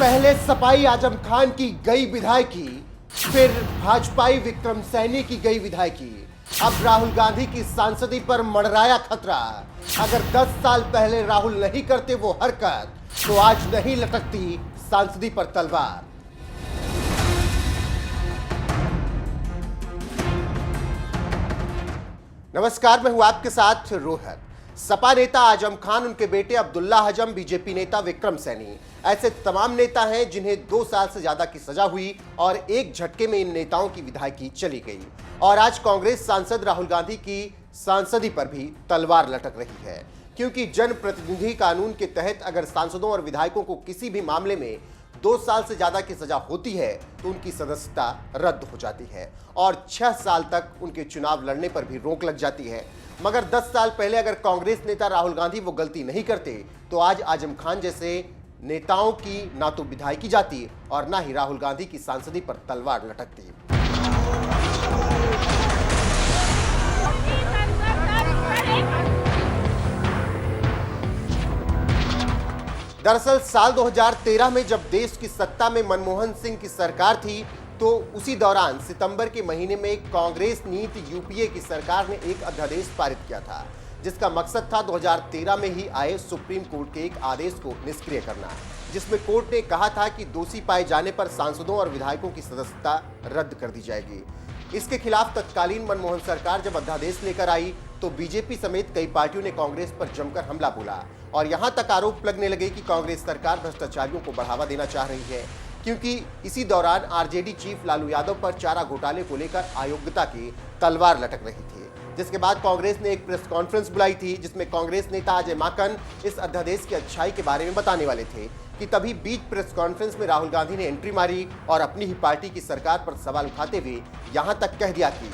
पहले सपाई आजम खान की गई विधायकी, फिर भाजपाई विक्रम सैनी की गई विधायकी, अब राहुल गांधी की सांसदी पर मंडराया खतरा। अगर 10 साल पहले राहुल नहीं करते वो हरकत, तो आज नहीं लटकती सांसदी पर तलवार। नमस्कार, मैं हूं आपके साथ रोहत। सपा नेता आजम खान, उनके बेटे अब्दुल्ला हजम, बीजेपी नेता विक्रम सैनी, ऐसे तमाम नेता हैं जिन्हें 2 साल से ज्यादा की सजा हुई और एक झटके में इन नेताओं की विधायकी चली गई। और आज कांग्रेस सांसद राहुल गांधी की सांसदी पर भी तलवार लटक रही है, क्योंकि जनप्रतिनिधि कानून के तहत अगर सांसदों और विधायकों को किसी भी मामले में 2 साल से ज्यादा की सजा होती है तो उनकी सदस्यता रद्द हो जाती है और 6 साल तक उनके चुनाव लड़ने पर भी रोक लग जाती है। मगर 10 साल पहले अगर कांग्रेस नेता राहुल गांधी वो गलती नहीं करते तो आज आजम खान जैसे नेताओं की ना तो विधायकी जाती और ना ही राहुल गांधी की सांसदी पर तलवार लटकती। दरअसल साल 2013 में जब देश की सत्ता में मनमोहन सिंह की सरकार थी, तो उसी दौरान सितंबर के महीने में कांग्रेस नीति यूपीए की सरकार ने एक अध्यादेश पारित किया था, जिसका मकसद था 2013 में ही आए सुप्रीम कोर्ट के एक आदेश को निष्क्रिय करना, जिसमें कोर्ट ने कहा था कि दोषी पाए जाने पर सांसदों और विधायकों की सदस्यता रद्द कर दी जाएगी। इसके खिलाफ तत्कालीन मनमोहन सरकार जब अध्यादेश लेकर आई तो बीजेपी समेत कई पार्टियों ने कांग्रेस पर जमकर हमला बोला और यहां तक आरोप लगने लगे कि कांग्रेस सरकार भ्रष्टाचारियों को बढ़ावा देना चाह रही है, क्योंकि इसी दौरान आरजेडी चीफ लालू यादव पर चारा घोटाले को लेकर अयोग्यता की तलवार लटक रही थी। जिसके बाद कांग्रेस ने एक प्रेस कॉन्फ्रेंस बुलाई थी, जिसमें कांग्रेस नेता अजय माकन इस अध्यादेश की अच्छाई के बारे में बताने वाले थे कि तभी बीच प्रेस कॉन्फ्रेंस में राहुल गांधी ने एंट्री मारी और अपनी ही पार्टी की सरकार पर सवाल उठाते हुए यहां तक कह दिया कि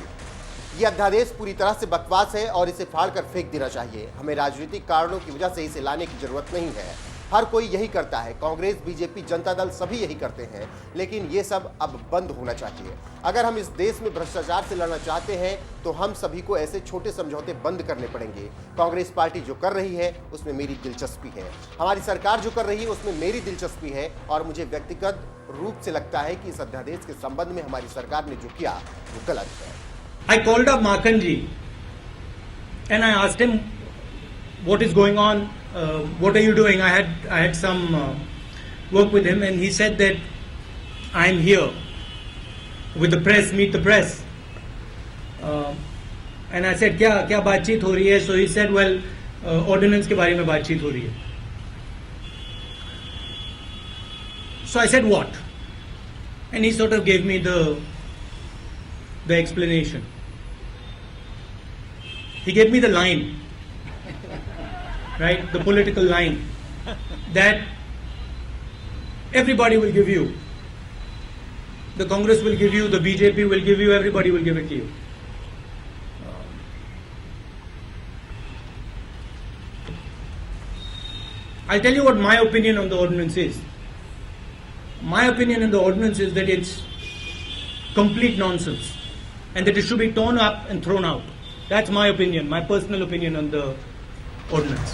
यह अध्यादेश पूरी तरह से बकवास है और इसे फाड़ कर फेंक देना चाहिए। हमें राजनीतिक कारणों की वजह से इसे लाने की जरूरत नहीं है। हर कोई यही करता है, कांग्रेस, बीजेपी, जनता दल सभी यही करते हैं, लेकिन ये सब अब बंद होना चाहिए। अगर हम इस देश में भ्रष्टाचार से लड़ना चाहते हैं तो हम सभी को ऐसे छोटे समझौते बंद करने पड़ेंगे। कांग्रेस पार्टी जो कर रही है उसमें मेरी दिलचस्पी है, हमारी सरकार जो कर रही है उसमें मेरी दिलचस्पी है और मुझे व्यक्तिगत रूप से लगता है कि इस अध्यादेश के संबंध में हमारी सरकार ने जो किया वो गलत है। I called up Makan ji and I asked him what is going on, what are you doing? I had some work with him and he said that I am here with the press, meet the press. And I said क्या बातचीत हो रही है? So he said well ordinance के बारे में बातचीत हो रही है. So I said what? And he sort of gave me the explanation. He gave me the line, right? The political line that everybody will give you. The Congress will give you, the BJP will give you, everybody will give it to you. I'll tell you what my opinion on the ordinance is. My opinion on the ordinance is that it's complete nonsense and that it should be torn up and thrown out. That's my opinion, my personal opinion on the ordinance.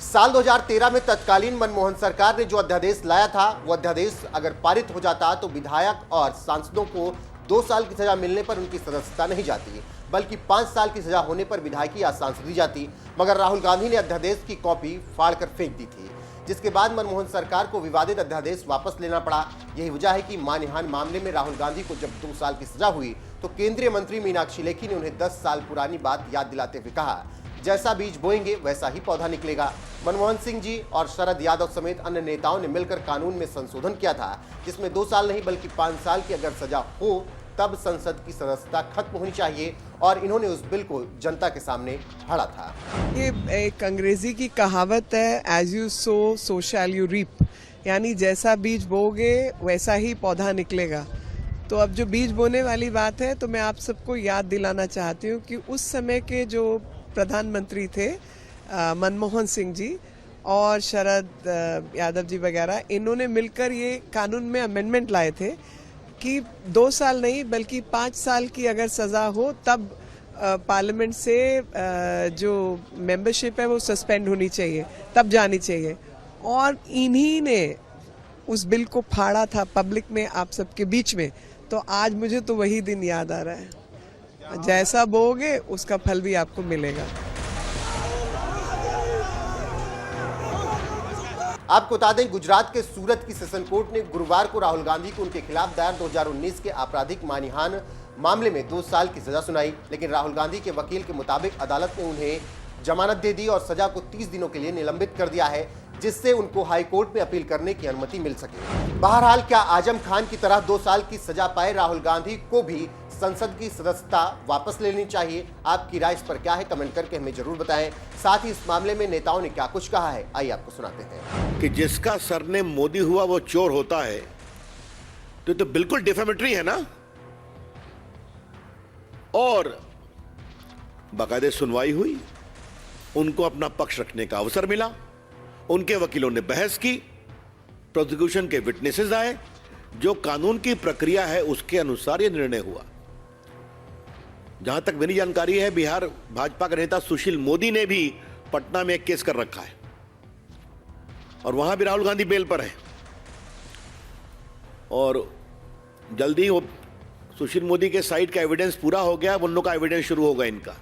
साल 2013 में तत्कालीन मनमोहन सरकार ने जो अध्यादेश लाया था, वो अध्यादेश अगर पारित हो जाता तो विधायक और सांसदों को 2 साल की सजा मिलने पर उनकी सदस्यता नहीं जाती, बल्कि 5 साल की सजा होने पर विधायकी या सांसदी जाती। मगर राहुल गांधी ने अध्यादेश की कॉपी फाड़ कर फेंक दी थी, जिसके बाद मनमोहन सरकार को विवादित अध्यादेश वापस लेना पड़ा। यही वजह है कि मानहानि मामले में राहुल गांधी को जब 2 साल की सजा हुई तो केंद्रीय मंत्री मीनाक्षी लेखी ने उन्हें 10 साल पुरानी बात याद दिलाते हुए कहा, जैसा बीज बोएंगे वैसा ही पौधा निकलेगा। मनमोहन सिंह जी और शरद यादव समेत अन्य नेताओं ने मिलकर कानून में संशोधन किया था, जिसमें 2 साल नहीं बल्कि 5 साल की अगर सजा हो तब संसद की सदस्यता खत्म होनी चाहिए और इन्होंने उस बिल को जनता के सामने पढ़ा था। ये एक अंग्रेजी की कहावत है, as you sow so shall you reap, यानी जैसा बीज बोगे वैसा ही पौधा निकलेगा। तो अब जो बीज बोने वाली बात है, तो मैं आप सबको याद दिलाना चाहती हूँ कि उस समय के जो प्रधानमंत्री थे मनमोहन सिंह जी और शरद यादव जी वगैरह, इन्होंने मिलकर ये कानून में अमेंडमेंट लाए थे कि 2 साल नहीं बल्कि 5 साल की अगर सजा हो तब पार्लियामेंट से जो मेंबरशिप है वो सस्पेंड होनी चाहिए, तब जानी चाहिए। और इन्हीं ने उस बिल को फाड़ा था पब्लिक में, आप सबके बीच में। तो आज मुझे तो वही दिन याद आ रहा है। जैसा बोओगे उसका फल भी आपको मिलेगा। आपको बता दें, गुजरात के सूरत की सेशन कोर्ट ने गुरुवार को राहुल गांधी को उनके खिलाफ दायर 2019 के आपराधिक मानहानि मामले में 2 साल की सजा सुनाई। लेकिन राहुल गांधी के वकील के मुताबिक अदालत ने उन्हें जमानत दे दी और सजा को 30 दिनों के लिए निलंबित कर दिया है, जिससे उनको हाई कोर्ट में अपील करने की अनुमति मिल सके। बहरहाल, क्या आजम खान की तरह 2 साल की सजा पाए राहुल गांधी को भी संसद की सदस्यता वापस लेनी चाहिए? आपकी राय इस पर क्या है, कमेंट करके हमें जरूर बताएं। साथ ही इस मामले में नेताओं ने क्या कुछ कहा है, आइए आपको सुनाते हैं। कि जिसका सरनेम मोदी हुआ वो चोर होता है, तो बिल्कुल डिफेमेटरी है ना। और बाकायदे सुनवाई हुई, उनको अपना पक्ष रखने का अवसर मिला, उनके वकीलों ने बहस की, प्रोसिक्यूशन के विटनेसेस आए, जो कानून की प्रक्रिया है उसके अनुसार यह निर्णय हुआ। जहां तक मेरी जानकारी है, बिहार भाजपा के नेता सुशील मोदी ने भी पटना में एक केस कर रखा है और वहां भी राहुल गांधी बेल पर है। और जल्दी वो सुशील मोदी के साइड का एविडेंस पूरा हो गया, उन लोग का एविडेंस शुरू होगा इनका।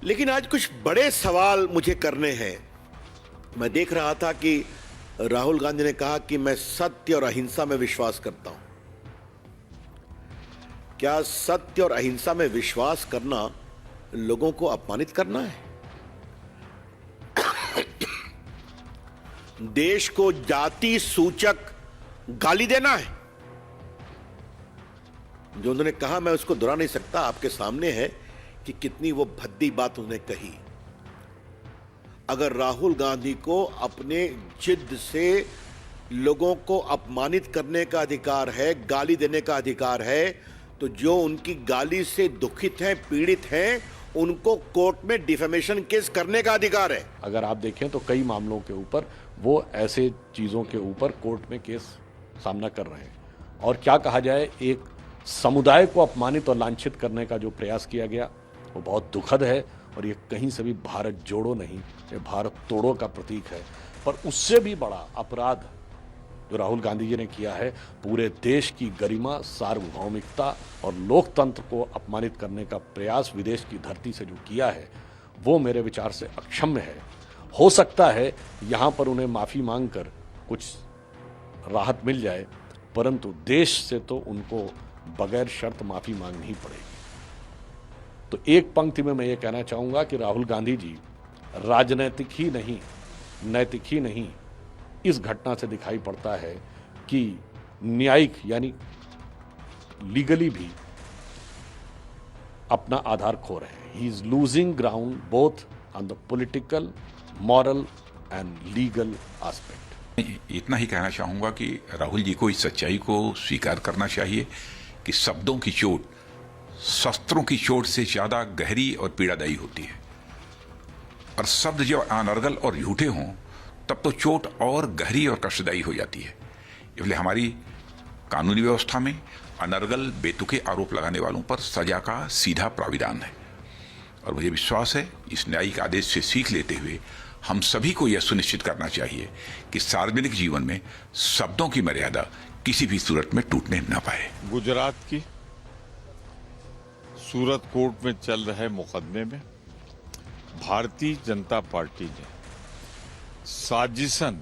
लेकिन आज कुछ बड़े सवाल मुझे करने हैं। मैं देख रहा था कि राहुल गांधी ने कहा कि मैं सत्य और अहिंसा में विश्वास करता हूं। क्या सत्य और अहिंसा में विश्वास करना लोगों को अपमानित करना है? देश को जाति सूचक गाली देना है? जो उन्होंने कहा मैं उसको दोहरा नहीं सकता, आपके सामने है कि कितनी वो भद्दी बात उन्होंने कही। अगर राहुल गांधी को अपने जिद से लोगों को अपमानित करने का अधिकार है, गाली देने का अधिकार है, तो जो उनकी गाली से दुखित हैं, पीड़ित हैं, उनको कोर्ट में डिफेमेशन केस करने का अधिकार है। अगर आप देखें तो कई मामलों के ऊपर वो ऐसे चीज़ों के ऊपर कोर्ट में केस सामना कर रहे हैं। और क्या कहा जाए, एक समुदाय को अपमानित और लांछित करने का जो प्रयास किया गया वो बहुत दुखद है। और ये कहीं से भी भारत जोड़ो नहीं, ये भारत तोड़ो का प्रतीक है। पर उससे भी बड़ा अपराध जो राहुल गांधी जी ने किया है, पूरे देश की गरिमा, सार्वभौमिकता और लोकतंत्र को अपमानित करने का प्रयास विदेश की धरती से जो किया है, वो मेरे विचार से अक्षम्य है। हो सकता है यहाँ पर उन्हें माफ़ी मांगकर कुछ राहत मिल जाए, परंतु देश से तो उनको बगैर शर्त माफ़ी मांगनी पड़ेगी। तो एक पंक्ति में मैं ये कहना चाहूँगा कि राहुल गांधी जी राजनीतिक ही नहीं, नैतिक ही नहीं, इस घटना से दिखाई पड़ता है कि न्यायिक यानी लीगली भी अपना आधार खो रहे हैं। He is losing ground both on the political, moral and legal aspect. इतना ही कहना चाहूंगा कि राहुल जी को इस सच्चाई को स्वीकार करना चाहिए कि शब्दों की चोट शस्त्रों की चोट से ज्यादा गहरी और पीड़ादायी होती है। और शब्द जब अनर्गल और झूठे हों तब तो चोट और गहरी और कष्टदायी हो जाती है। इसलिए हमारी कानूनी व्यवस्था में अनर्गल बेतुके आरोप लगाने वालों पर सजा का सीधा प्राविधान है। और मुझे विश्वास है इस न्यायिक आदेश से सीख लेते हुए हम सभी को यह सुनिश्चित करना चाहिए कि सार्वजनिक जीवन में शब्दों की मर्यादा किसी भी सूरत में टूटने न पाए। गुजरात की सूरत कोर्ट में चल रहे मुकदमे में भारतीय जनता पार्टी ने साजिशन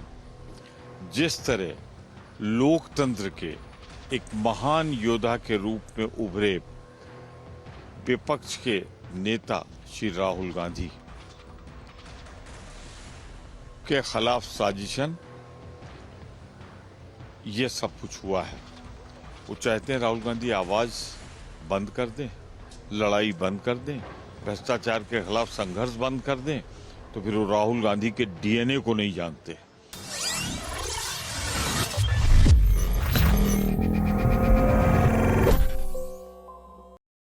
जिस तरह लोकतंत्र के एक महान योद्धा के रूप में उभरे विपक्ष के नेता श्री राहुल गांधी के खिलाफ साजिशन, ये सब कुछ हुआ है। वो चाहते हैं राहुल गांधी आवाज बंद कर दें, लड़ाई बंद कर दें, भ्रष्टाचार के खिलाफ संघर्ष बंद कर दें, तो फिर वो राहुल गांधी के डीएनए को नहीं जानते।